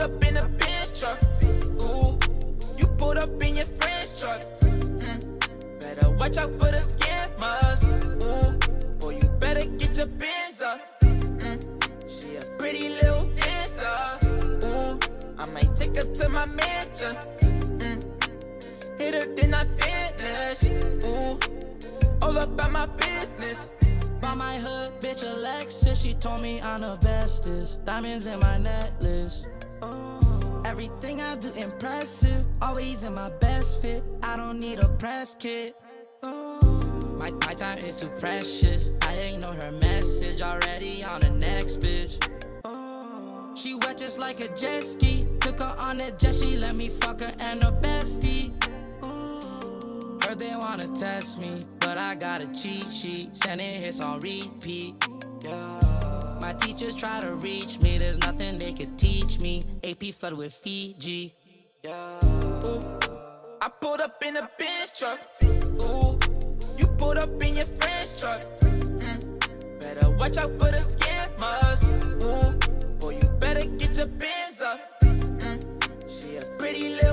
up in a Benz truck. Ooh, you pulled up in your friend's truck. Better watch out for the scammers. Ooh, boy, you better get your Benz up. She a pretty little dancer. Ooh, I might take her to my mansion. Hit her, then I finish. Ooh, all about my business. By my hood, bitch Alexis, she told me I'm the bestest. Diamonds in my necklace. Everything I do impressive, always in my best fit. I don't need a press kit. My time is too precious. I ignore her message, already on the next bitch. She wet just like a jet ski. Took her on a jet, she let me fuck her and her bestie. Heard they wanna test me, but I got a cheat sheet. Sending hits on repeat. My teachers try to reach me, there's nothing they could teach me. AP flooded with Fiji. Ooh, I pulled up in a Benz truck. Ooh, you pulled up in your friend's truck. Better watch out for the scammers. Ooh, boy, you better get your Benz up. She a pretty little